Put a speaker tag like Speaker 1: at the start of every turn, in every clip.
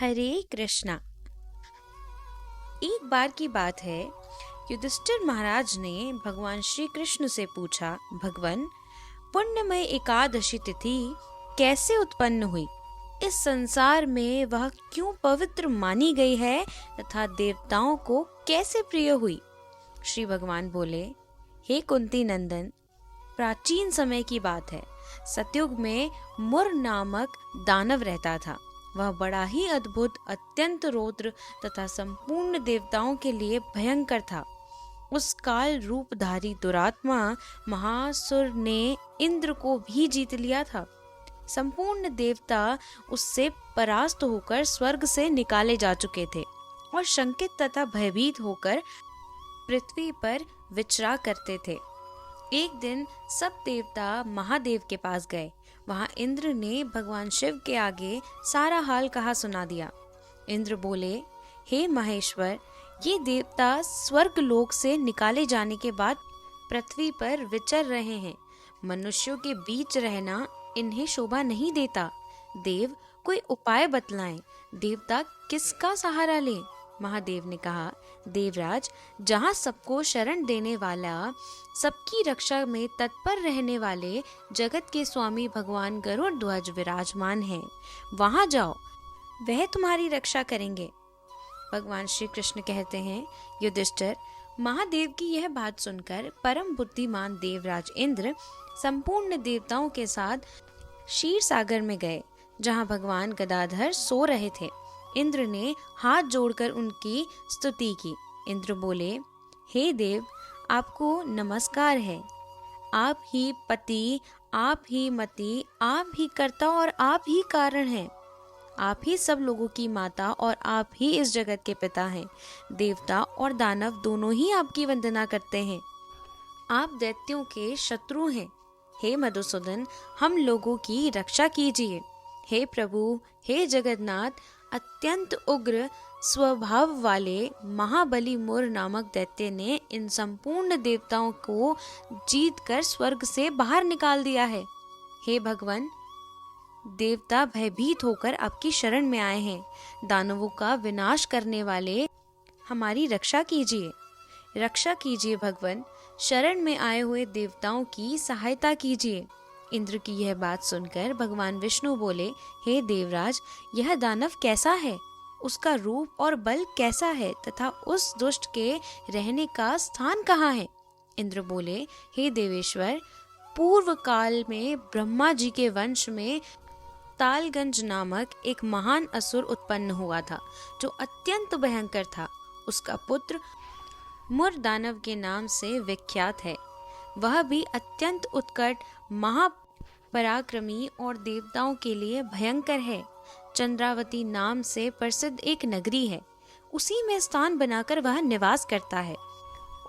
Speaker 1: हरे कृष्णा। एक बार की बात है, युधिष्ठिर महाराज ने भगवान श्री कृष्ण से पूछा, भगवान, पुण्यमय एकादशी तिथि कैसे उत्पन्न हुई? इस संसार में वह क्यों पवित्र मानी गई है तथा देवताओं को कैसे प्रिय हुई? श्री भगवान बोले, हे कुंती नंदन, प्राचीन समय की बात है। सतयुग में मुर नामक दानव रहता था। वह बड़ा ही अद्भुत, अत्यंत रौद्र तथा संपूर्ण देवताओं के लिए भयंकर था। उस काल रूपधारी दुरात्मा महासुर ने इंद्र को भी जीत लिया था। संपूर्ण देवता उससे परास्त होकर स्वर्ग से निकाले जा चुके थे और शंकित तथा भयभीत होकर पृथ्वी पर विचरा करते थे। एक दिन सब देवता महादेव के पास गए। वहां इंद्र ने भगवान शिव के आगे सारा हाल कहा सुना दिया। इंद्र बोले, हे महेश्वर, ये देवता स्वर्ग लोक से निकाले जाने के बाद पृथ्वी पर विचर रहे हैं। मनुष्यों के बीच रहना इन्हें शोभा नहीं देता। देव, कोई उपाय बतलाएं। देवता किसका सहारा लें? महादेव ने कहा, देवराज, जहाँ सबको शरण देने वाला, सबकी रक्षा में तत्पर रहने वाले जगत के स्वामी भगवान गरुड़ ध्वज विराजमान हैं, वहां जाओ, वह तुम्हारी रक्षा करेंगे। भगवान श्री कृष्ण कहते हैं, युधिष्ठिर, महादेव की यह बात सुनकर परम बुद्धिमान देवराज इंद्र संपूर्ण देवताओं के साथ क्षीर सागर में गए, जहाँ भगवान गदाधर सो रहे थे। इंद्र ने हाथ जोड़कर उनकी स्तुति की। इंद्र बोले, हे देव, आपको नमस्कार है। आप ही पति, आप ही मति, आप ही कर्ता और आप ही कारण हैं। आप ही सब लोगों की माता और आप ही इस जगत के पिता हैं। देवता और दानव दोनों ही आपकी वंदना करते हैं। आप दैत्यों के शत्रु हैं। हे मधुसूदन, हम लोगों की रक्षा कीजिए। हे प्रभु, हे जगन्नाथ, अत्यंत उग्र स्वभाव वाले महाबली मुर नामक दैत्य ने इन संपूर्ण देवताओं को जीतकर स्वर्ग से बाहर निकाल दिया है। हे भगवान, देवता भयभीत होकर आपकी शरण में आए हैं। दानवों का विनाश करने वाले, हमारी रक्षा कीजिए। रक्षा कीजिए भगवान, शरण में आए हुए देवताओं की सहायता कीजिए। इंद्र की यह बात सुनकर भगवान विष्णु बोले, हे देवराज, यह दानव कैसा है? उसका रूप और बल कैसा है तथा उस दुष्ट के रहने का स्थान कहाँ है? इंद्र बोले, हे देवेश्वर, पूर्व काल में ब्रह्मा जी के वंश में तालगंज नामक एक महान असुर उत्पन्न हुआ था, जो अत्यंत भयंकर था। उसका पुत्र मुर दानव के नाम से विख्यात है। वह भी अत्यंत उत्कट, महापराक्रमी और देवताओं के लिए भयंकर है। चंद्रावती नाम से प्रसिद्ध एक नगरी है, उसी में स्थान बनाकर वह निवास करता है।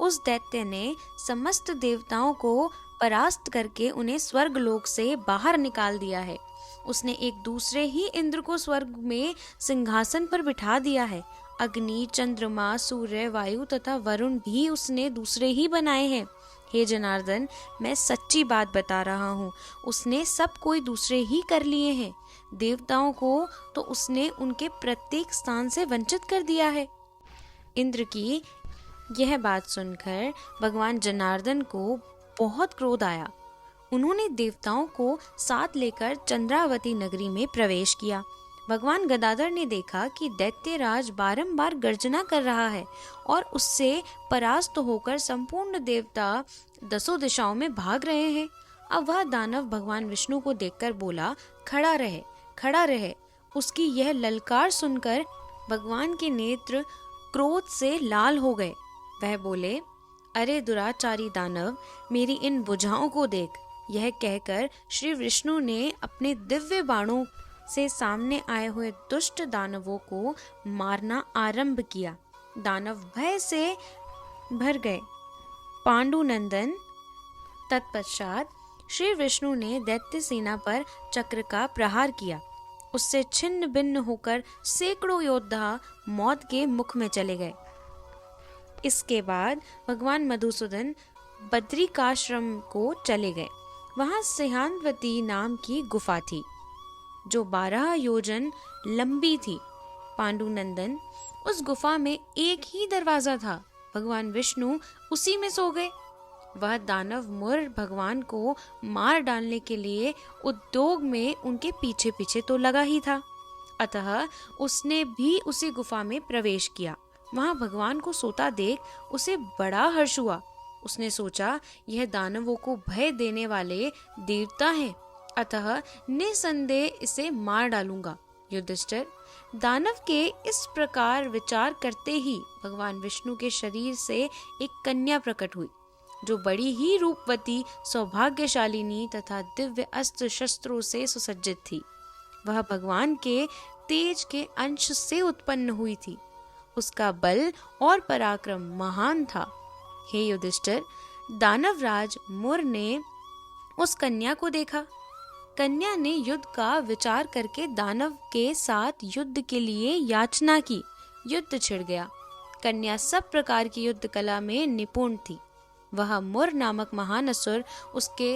Speaker 1: उस दैत्य ने समस्त देवताओं को परास्त करके उन्हें स्वर्ग लोक से बाहर निकाल दिया है। उसने एक दूसरे ही इंद्र को स्वर्ग में सिंहासन पर बिठा दिया है। अग्नि, चंद्रमा, सूर्य, वायु तथा वरुण भी उसने दूसरे ही बनाए हैं। हे जनार्दन, मैं सच्ची बात बता रहा हूँ, उसने सब कोई दूसरे ही कर लिए हैं। देवताओं को तो उसने उनके प्रत्येक स्थान से वंचित कर दिया है। इंद्र की यह बात सुनकर भगवान जनार्दन को बहुत क्रोध आया। उन्होंने देवताओं को साथ लेकर चंद्रावती नगरी में प्रवेश किया। भगवान गदाधर ने देखा कि दैत्यराज बारंबार गर्जना कर रहा है और उससे परास्त होकर संपूर्ण देवता दसों दिशाओं में भाग रहे हैं। अब वह दानव भगवान विष्णु को देखकर बोला, खड़ा रहे, खड़ा रहे। उसकी यह ललकार सुनकर भगवान के नेत्र क्रोध से लाल हो गए। वह बोले, अरे दुराचारी दानव, मेरी इन भुजाओं को देख। यह कहकर श्री विष्णु ने अपने दिव्य बाणों से सामने आए हुए दुष्ट दानवों को मारना आरंभ किया। दानव भय से भर गए। पांडुनंदन, तत्पश्चात श्री विष्णु ने दैत्य सेना पर चक्र का प्रहार किया। उससे छिन्न भिन्न होकर सैकड़ों योद्धा मौत के मुख में चले गए। इसके बाद भगवान मधुसूदन बद्रिकाश्रम को चले गए। वहां सिहांतवती नाम की गुफा थी, जो 12 योजन लंबी थी। पांडुनंदन, उस गुफा में एक ही दरवाजा था। भगवान विष्णु उसी में सो गए। वह दानव मुर भगवान को मार डालने के लिए उद्योग में उनके पीछे पीछे तो लगा ही था। अतः उसने भी उसी गुफा में प्रवेश किया। वहां भगवान को सोता देख उसे बड़ा हर्ष हुआ। उसने सोचा, यह दानवों को भय देने वाले देवता हैं, अतः निसंदेह इसे मार डालूंगा। युधिष्ठिर, दानव के इस प्रकार विचार करते ही भगवान विष्णु के शरीर से एक कन्या प्रकट हुई, जो बड़ी ही रूपवती, सौभाग्यशालिनी तथा दिव्य अस्त्र शस्त्रों से सुसज्जित थी। वह भगवान के तेज के अंश से उत्पन्न हुई थी। उसका बल और पराक्रम महान था। हे युधिष्ठिर, दानवराज मुर ने उस कन्या को देखा। कन्या ने युद्ध का विचार करके दानव के साथ युद्ध के लिए याचना की। युद्ध छिड़ गया। कन्या सब प्रकार की युद्ध कला में निपुण थी। वह मुर नामक महान असुर उसके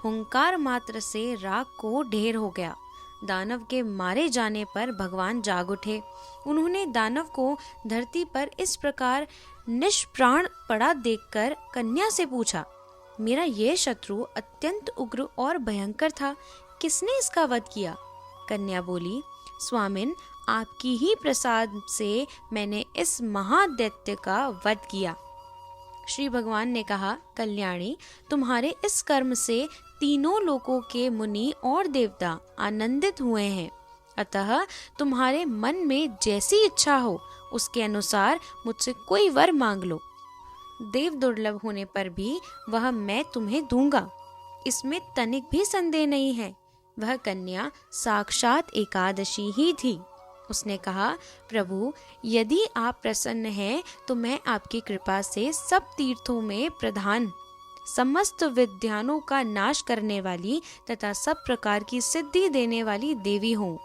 Speaker 1: हुंकार मात्र से राख को ढेर हो गया। दानव के मारे जाने पर भगवान जाग उठे। उन्होंने दानव को धरती पर इस प्रकार निष्प्राण पड़ा देखकर कन्या से पूछा, मेरा ये शत्रु अत्यंत उग्र और भयंकर था, किसने इसका वध किया? कन्या बोली, स्वामिन, आपकी ही प्रसाद से मैंने इस महादैत्य का वध किया। श्री भगवान ने कहा, कल्याणी, तुम्हारे इस कर्म से तीनों लोकों के मुनि और देवता आनंदित हुए हैं। अतः तुम्हारे मन में जैसी इच्छा हो उसके अनुसार मुझसे कोई वर मांग लो। देव दुर्लभ होने पर भी वह मैं तुम्हें दूंगा, इसमें तनिक भी संदेह नहीं है। वह कन्या साक्षात एकादशी ही थी। उसने कहा, प्रभु, यदि आप प्रसन्न हैं तो मैं आपकी कृपा से सब तीर्थों में प्रधान, समस्त विद्यानों का नाश करने वाली तथा सब प्रकार की सिद्धि देने वाली देवी हूँ।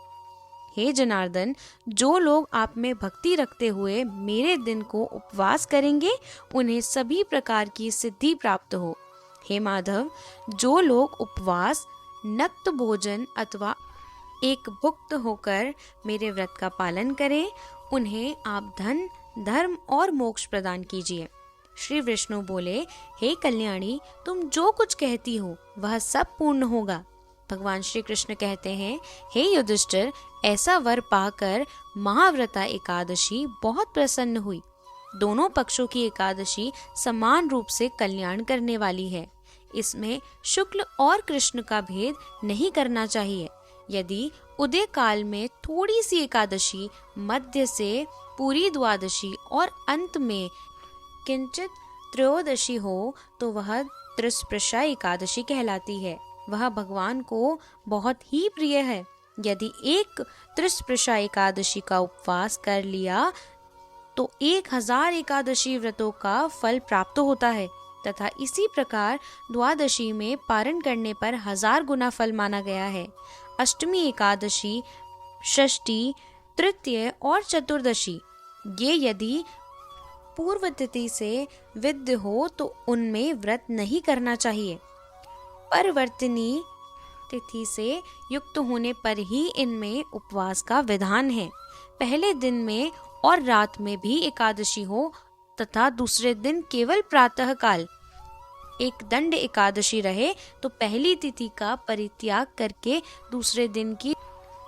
Speaker 1: हे जनार्दन, जो लोग आप में भक्ति रखते हुए मेरे दिन को उपवास करेंगे, उन्हें सभी प्रकार की सिद्धि प्राप्त हो। हे माधव, जो लोग उपवास, नक्त भोजन अथवा एक भुक्त होकर मेरे व्रत का पालन करें, उन्हें आप धन, धर्म और मोक्ष प्रदान कीजिए। श्री विष्णु बोले, हे कल्याणी, तुम जो कुछ कहती हो वह सब पूर्ण होगा। भगवान श्री कृष्ण कहते हैं, हे युधिष्ठिर, ऐसा वर पाकर महाव्रता एकादशी बहुत प्रसन्न हुई। दोनों पक्षों की एकादशी समान रूप से कल्याण करने वाली है। इसमें शुक्ल और कृष्ण का भेद नहीं करना चाहिए। यदि उदय काल में थोड़ी सी एकादशी, मध्य से पूरी द्वादशी और अंत में किंचित त्रयोदशी हो तो वह त्रिस्पर्शा एकादशी कहलाती है। वह भगवान को बहुत ही प्रिय है। यदि एक त्रिस्पर्शा एकादशी का उपवास कर लिया तो 1000 एकादशी व्रतों का फल प्राप्त होता है तथा इसी प्रकार द्वादशी में पारण करने पर 1000 गुना फल माना गया है। अष्टमी एकादशी, षष्ठी, तृतीय और चतुर्दशी, ये यदि पूर्व तिथि से विद्य हो तो उनमें व्रत नहीं करना चाहिए। परिवर्तनी तिथि से युक्त होने पर ही इनमें उपवास का विधान है। पहले दिन में और रात में भी एकादशी हो तथा दूसरे दिन केवल प्रातः काल एक दंड एकादशी रहे तो पहली तिथि का परित्याग करके दूसरे दिन की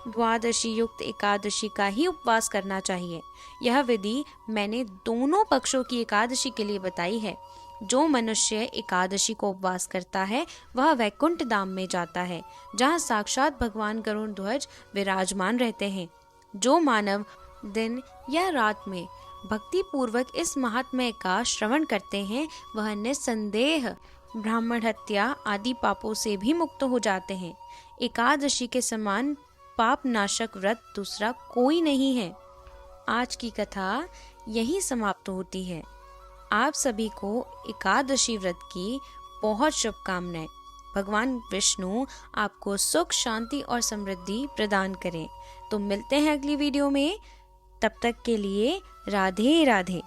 Speaker 1: द्वादशी युक्त एकादशी का ही उपवास करना चाहिए। यह विधि मैंने दोनों पक्षों की एकादशी के लिए बताई है। जो मनुष्य एकादशी को उपवास करता है वह वैकुंठ धाम में जाता है, जहाँ साक्षात भगवान गरुड़ ध्वज विराजमान रहते हैं। जो मानव दिन या रात में भक्ति पूर्वक इस महात्म्य का श्रवण करते हैं, वह निसंदेह ब्राह्मण हत्या आदि पापों से भी मुक्त हो जाते हैं। एकादशी के समान पाप नाशक व्रत दूसरा कोई नहीं है। आज की कथा यहीं समाप्त होती है। आप सभी को एकादशी व्रत की बहुत शुभकामनाएं। भगवान विष्णु आपको सुख, शांति और समृद्धि प्रदान करें। तो मिलते हैं अगली वीडियो में। तब तक के लिए राधे राधे।